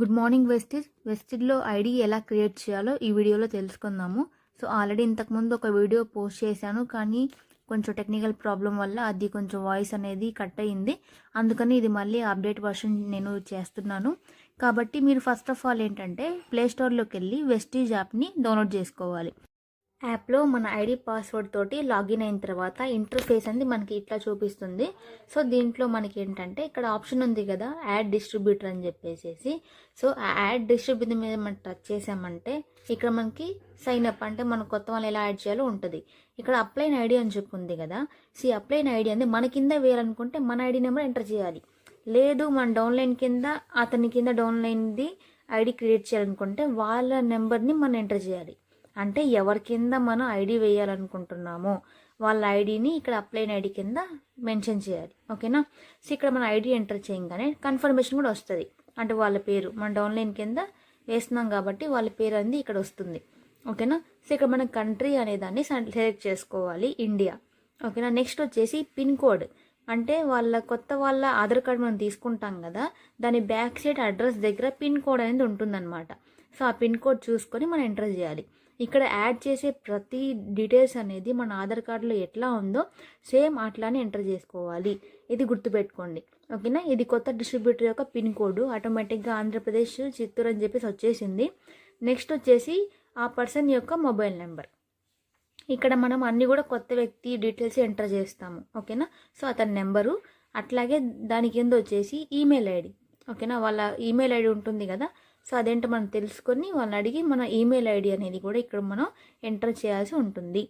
Good morning వెస్టిజ్లో ID ఎలా create చేయాలో ఈ వీడియోలో తెలుసుకుందాము. సో ఆల్రెడీ ఇంతకుముందు ఒక వీడియో పోస్ట్ చేశాను, కానీ కొంచెం టెక్నికల్ ప్రాబ్లం వల్ల అది కొంచెం వాయిస్ అనేది కట్ అయ్యింది. అందుకని ఇది మళ్ళీ అప్డేట్ వర్షన్ నేను చేస్తున్నాను. కాబట్టి మీరు ఫస్ట్ ఆఫ్ ఆల్ ఏంటంటే ప్లేస్టోర్లోకి వెళ్ళి వెస్టిజ్ యాప్ని డౌన్లోడ్ చేసుకోవాలి. యాప్లో మన ఐడి పాస్వర్డ్ తోటి లాగిన్ అయిన తర్వాత ఇంటర్ఫేస్ అనేది మనకి ఇట్లా చూపిస్తుంది. సో దీంట్లో మనకి ఏంటంటే ఇక్కడ ఆప్షన్ ఉంది కదా, యాడ్ డిస్ట్రిబ్యూటర్ అని చెప్పేసి. సో ఆ యాడ్ డిస్ట్రిబ్యూటర్ మీద మనం టచ్ చేసామంటే ఇక్కడ మనకి సైన్ అప్ అంటే మన కొత్త వాళ్ళు ఎలా యాడ్ చేయాలో ఉంటుంది. ఇక్కడ అప్లైన్ ఐడి అని చెప్పి ఉంది కదా. సో అప్లైన్ ఐడి అనేది మన కింద వేయాలనుకుంటే మన ఐడి నెంబర్ ఎంటర్ చేయాలి. లేదు మన డౌన్లైన్ కింద అతని కింద డౌన్లైన్ది ఐడి క్రియేట్ చేయాలనుకుంటే వాళ్ళ నెంబర్ని మనం ఎంటర్ చేయాలి. అంటే ఎవరి కింద మనం ఐడి వేయాలనుకుంటున్నామో వాళ్ళ ఐడిని ఇక్కడ అప్లైన్ ఐడి కింద మెన్షన్ చేయాలి. ఓకేనా. సో ఇక్కడ మన ఐడి ఎంటర్ చేయగానే కన్ఫర్మేషన్ కూడా వస్తుంది. అంటే వాళ్ళ పేరు మన డౌన్లైన్ కింద వేస్తున్నాం కాబట్టి వాళ్ళ పేరు అనేది ఇక్కడ వస్తుంది. ఓకేనా. సో ఇక్కడ మన కంట్రీ అనే దాన్ని సెలెక్ట్ చేసుకోవాలి, ఇండియా. ఓకేనా. నెక్స్ట్ వచ్చేసి పిన్ కోడ్, అంటే కొత్త వాళ్ళ ఆధార్ కార్డ్ మనం తీసుకుంటాం కదా, దాని బ్యాక్ సైడ్ అడ్రస్ దగ్గర పిన్ కోడ్ అనేది ఉంటుందన్నమాట. సో ఆ పిన్ కోడ్ చూసుకొని మనం ఎంటర్ చేయాలి. ఇక్కడ యాడ్ చేసే ప్రతి డీటెయిల్స్ అనేది మన ఆధార్ కార్డులో ఎట్లా ఉందో సేమ్ అట్లానే ఎంటర్ చేసుకోవాలి. ఇది గుర్తుపెట్టుకోండి. ఓకేనా. ఇది కొత్త డిస్ట్రిబ్యూటర్ యొక్క పిన్ కోడ్ ఆటోమేటిక్గా ఆంధ్రప్రదేశ్ చిత్తూరు అని చెప్పేసి వచ్చేసింది. నెక్స్ట్ వచ్చేసి ఆ పర్సన్ యొక్క మొబైల్ నెంబర్. ఇక్కడ మనం అన్నీ కూడా కొత్త వ్యక్తి డీటెయిల్స్ ఎంటర్ చేస్తాము. ఓకేనా. సో అతని నెంబరు, అట్లాగే దాని కింద వచ్చేసి ఈమెయిల్ ఐడి. ఓకేనా. వాళ్ళ ఈమెయిల్ ఐడి ఉంటుంది కదా. సో అదేంటో మనం తెలుసుకొని వాళ్ళని అడిగి మన ఈమెయిల్ ఐడి అనేది కూడా ఇక్కడ మనం ఎంటర్ చేయాల్సి ఉంటుంది.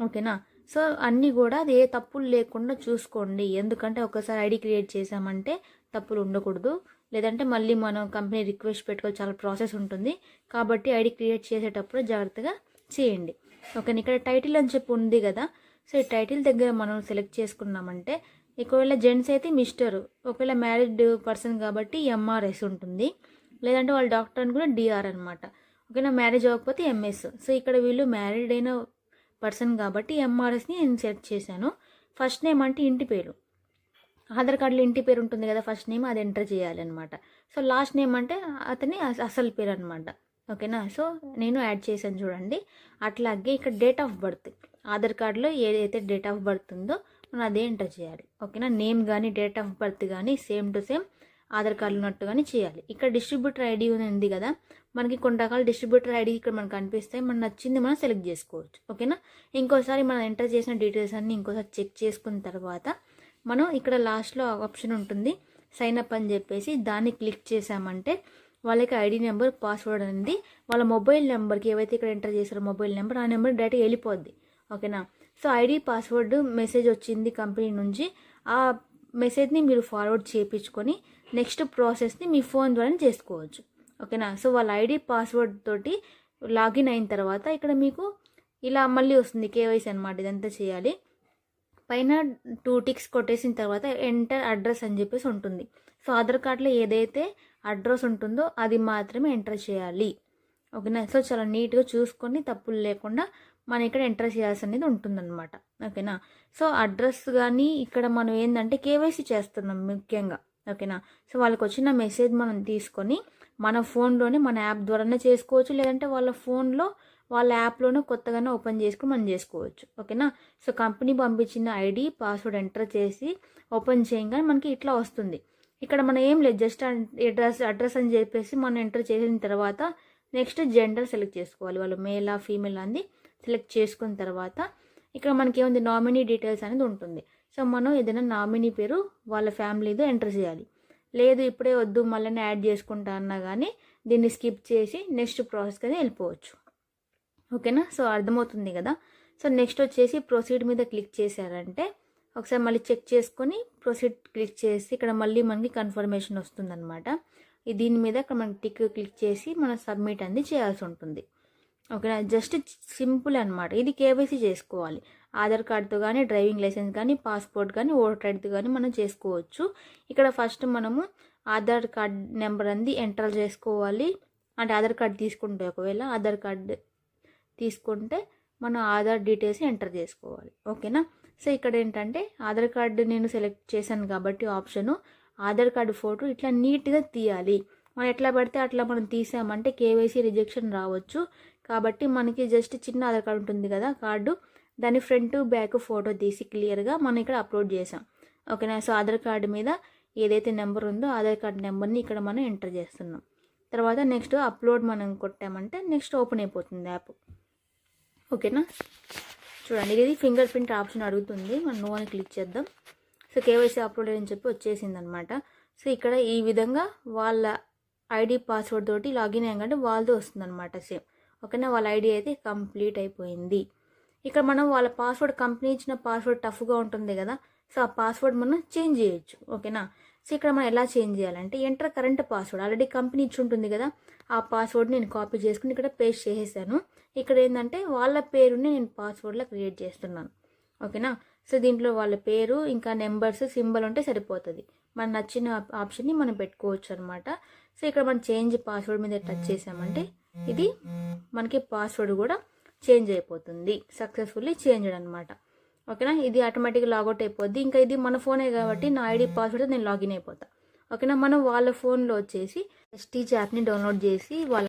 ఓకేనా. సో అన్నీ కూడా అది ఏ తప్పులు లేకుండా చూసుకోండి. ఎందుకంటే ఒకసారి ఐడి క్రియేట్ చేసామంటే తప్పులు ఉండకూడదు, లేదంటే మళ్ళీ మనం కంపెనీ రిక్వెస్ట్ పెట్టుకోవాలి, చాలా ప్రాసెస్ ఉంటుంది. కాబట్టి ఐడి క్రియేట్ చేసేటప్పుడు జాగ్రత్తగా చేయండి. ఓకేనా. ఇక్కడ టైటిల్ అని చెప్పి ఉంది కదా. సో ఈ టైటిల్ దగ్గర మనం సెలెక్ట్ చేసుకున్నామంటే ఒకవేళ జెంట్స్ అయితే మిస్టర్, ఒకవేళ మ్యారీడ్ పర్సన్ కాబట్టి ఎంఆర్ఎస్ ఉంటుంది, లేదంటే వాళ్ళ డాక్టర్ అని కూడా డిఆర్ అనమాట. ఓకేనా. మ్యారేజ్ అవ్వకపోతే ఎంఎస్. సో ఇక్కడ వీళ్ళు మ్యారీడ్ అయిన పర్సన్ కాబట్టి ఎంఆర్ఎస్ని నేను సెలెక్ట్ చేశాను. ఫస్ట్ నేమ్ అంటే ఇంటి పేరు, ఆధార్ కార్డులో ఇంటి పేరు ఉంటుంది కదా, ఫస్ట్ నేమ్ అది ఎంటర్ చేయాలి అనమాట. సో లాస్ట్ నేమ్ అంటే అతని అసలు పేరు అనమాట. ఓకేనా. సో నేను యాడ్ చేశాను చూడండి. అట్లాగే ఇక్కడ డేట్ ఆఫ్ బర్త్, ఆధార్ కార్డులో ఏదైతే డేట్ ఆఫ్ బర్త్ ఉందో మనం అదే ఎంటర్ చేయాలి. ఓకేనా. నేమ్ కానీ డేట్ ఆఫ్ బర్త్ కానీ same to same Aadhaar card ఉన్నట్టుగానే చేయాలి. ఇక్కడ డిస్ట్రిబ్యూటర్ ఐడి ఉంది కదా, మనకి కొన్ని రకాల డిస్ట్రిబ్యూటర్ ఐడి ఇక్కడ మనకు కనిపిస్తాయి. మనకు నచ్చింది మనం సెలెక్ట్ చేసుకోవచ్చు. ఓకేనా. ఇంకోసారి మనం ఎంటర్ చేసిన డీటెయిల్స్ అన్ని ఇంకోసారి చెక్ చేసుకున్న తర్వాత మనం ఇక్కడ లాస్ట్లో ఆప్షన్ ఉంటుంది సైన్ అప్ అని చెప్పేసి, దాన్ని క్లిక్ చేసామంటే వాళ్ళకి ఐడి నెంబర్ పాస్వర్డ్ అనేది వాళ్ళ మొబైల్ నెంబర్కి ఏవైతే ఇక్కడ ఎంటర్ చేశారో మొబైల్ నెంబర్, ఆ నెంబర్ డైరెక్ట్గా వెళ్ళిపోద్ది. ఓకేనా. సో ఐడి పాస్వర్డ్ మెసేజ్ వచ్చింది కంపెనీ నుంచి, ఆ మెసేజ్ని మీరు ఫార్వర్డ్ చేయించుకొని నెక్స్ట్ ప్రాసెస్ని మీ ఫోన్ ద్వారా చేసుకోవచ్చు. ఓకేనా. సో వాళ్ళ ఐడి పాస్వర్డ్ తోటి లాగిన్ అయిన తర్వాత ఇక్కడ మీకు ఇలా మళ్ళీ వస్తుంది కేవైసీ అనమాట. ఇదంతా చేయాలి. పైన 2 టిక్స్ కొట్టేసిన తర్వాత ఎంటర్ అడ్రస్ అని చెప్పేసి ఉంటుంది. సో ఆధార్ కార్డులో ఏదైతే అడ్రస్ ఉంటుందో అది మాత్రమే ఎంటర్ చేయాలి. ఓకేనా. సో చాలా నీట్గా చూసుకొని తప్పులు లేకుండా మనం ఇక్కడ ఎంటర్ చేయాల్సి అనేది ఉంటుందన్నమాట. ఓకేనా. సో అడ్రస్ కానీ ఇక్కడ మనం ఏంటంటే కేవైసీ చేస్తున్నాం ముఖ్యంగా. ఓకేనా. సో వాళ్ళకి వచ్చిన మెసేజ్ మనం తీసుకొని మన ఫోన్లోనే మన యాప్ ద్వారానే చేసుకోవచ్చు, లేదంటే వాళ్ళ ఫోన్లో వాళ్ళ యాప్లోనే కొత్తగానే ఓపెన్ చేసుకుని మనం చేసుకోవచ్చు. ఓకేనా. సో కంపెనీ పంపించిన ఐడి పాస్వర్డ్ ఎంటర్ చేసి ఓపెన్ చేయగానే మనకి ఇట్లా వస్తుంది. ఇక్కడ మనం ఏం లేదు, జస్ట్ అడ్రస్ అని చెప్పేసి మనం ఎంటర్ చేసిన తర్వాత నెక్స్ట్ జెండర్ సెలెక్ట్ చేసుకోవాలి. వాళ్ళు మేలా ఫీమేల్ అని సెలెక్ట్ చేసుకున్న తర్వాత ఇక్కడ మనకి ఏముంది, నామినీ డీటెయిల్స్ అనేది ఉంటుంది. సో మనం ఏదైనా నామినీ పేరు వాళ్ళ ఫ్యామిలీతో ఎంటర్ చేయాలి. లేదు ఇప్పుడే వద్దు మళ్ళీ యాడ్ చేసుకుంటా అన్నా కానీ దీన్ని స్కిప్ చేసి నెక్స్ట్ ప్రాసెస్కి అనేది వెళ్ళిపోవచ్చు. ఓకేనా. సో అర్థమవుతుంది కదా. సో నెక్స్ట్ వచ్చేసి ప్రొసీడ్ మీద క్లిక్ చేశారంటే ఒకసారి మళ్ళీ చెక్ చేసుకొని ప్రొసీడ్ క్లిక్ చేసి ఇక్కడ మళ్ళీ మనకి కన్ఫర్మేషన్ వస్తుందన్నమాట. దీని మీద ఇక్కడ మనకి టిక్ క్లిక్ చేసి మనం సబ్మిట్ అనేది చేయాల్సి ఉంటుంది. ఓకేనా. జస్ట్ సింపుల్ అనమాట. ఇది కేవైసీ చేసుకోవాలి. ఆధార్ కార్డుతో కానీ డ్రైవింగ్ లైసెన్స్ కానీ పాస్పోర్ట్ కానీ ఓటర్ ఐడితో కానీ మనం చేసుకోవచ్చు. ఇక్కడ ఫస్ట్ మనము ఆధార్ కార్డ్ నెంబర్ అనేది ఎంటర్ చేసుకోవాలి. అంటే ఆధార్ కార్డు తీసుకుంటే ఒకవేళ ఆధార్ కార్డు తీసుకుంటే మన ఆధార్ డీటెయిల్స్ ఎంటర్ చేసుకోవాలి. ఓకేనా. సో ఇక్కడ ఏంటంటే ఆధార్ కార్డు నేను సెలెక్ట్ చేశాను కాబట్టి ఆప్షను ఆధార్ కార్డు ఫోటో ఇట్లా నీట్గా తీయాలి. మనం ఎట్లా పడితే అట్లా మనం తీసామంటే కేవైసీ రిజెక్షన్ రావచ్చు. కాబట్టి మనకి జస్ట్ చిన్న ఆధార్ కార్డు ఉంటుంది కదా కార్డు, దాని ఫ్రంట్ బ్యాక్ ఫోటో తీసి క్లియర్గా మనం ఇక్కడ అప్లోడ్ చేసాం. ఓకేనా. సో ఆధార్ కార్డు మీద ఏదైతే నెంబర్ ఉందో ఆధార్ కార్డు నెంబర్ని ఇక్కడ మనం ఎంటర్ చేస్తున్నాం. తర్వాత నెక్స్ట్ అప్లోడ్ మనం కొట్టామంటే నెక్స్ట్ ఓపెన్ అయిపోతుంది యాప్. ఓకేనా. చూడండి, ఇది ఫింగర్ ప్రింట్ ఆప్షన్ అడుగుతుంది, మనం నో అని క్లిక్ చేద్దాం. సో కేవైసీ అప్లోడ్ అని చెప్పి వచ్చేసింది అనమాట. సో ఇక్కడ ఈ విధంగా వాళ్ళ ఐడి పాస్వర్డ్ తోటి లాగిన్ అయ్యాకంటే వాళ్ళతో వస్తుంది అనమాట సేమ్. ఓకేనా. వాళ్ళ ఐడి అయితే కంప్లీట్ అయిపోయింది. ఇక్కడ మనం వాళ్ళ పాస్వర్డ్, కంపెనీ ఇచ్చిన పాస్వర్డ్ టఫ్గా ఉంటుంది కదా, సో ఆ పాస్వర్డ్ మనం చేంజ్ చేయొచ్చు. ఓకేనా. సో ఇక్కడ మనం ఎలా చేంజ్ చేయాలంటే enter current password, already company ఇచ్చి ఉంటుంది కదా, ఆ పాస్వర్డ్ నేను కాపీ చేసుకుని ఇక్కడ పేస్ట్ చేసేసాను. ఇక్కడ ఏంటంటే వాళ్ళ పేరుని నేను పాస్వర్డ్లో క్రియేట్ చేస్తున్నాను. ఓకేనా. సో దీంట్లో వాళ్ళ పేరు ఇంకా నెంబర్స్ సింబల్ ఉంటే సరిపోతుంది. మన నచ్చిన ఆప్షన్ని మనం పెట్టుకోవచ్చు అనమాట. సో ఇక్కడ మనం చేంజ్ పాస్వర్డ్ మీద టచ్ చేసామంటే ఇది మనకి పాస్వర్డ్ కూడా చేంజ్ అయిపోతుంది, సక్సెస్ఫుల్లీ చేంజ్డ్ అనమాట. ఓకేనా. ఇది ఆటోమేటిక్గా లాగౌట్ అయిపోద్ది. ఇంకా ఇది మన ఫోనే కాబట్టి నా ఐడి పాస్వర్డ్ నేను లాగిన్ అయిపోతా. ఓకేనా. మనం వాళ్ళ ఫోన్లో వచ్చేసి ఎస్టీజ్ యాప్ని డౌన్లోడ్ చేసి వాళ్ళ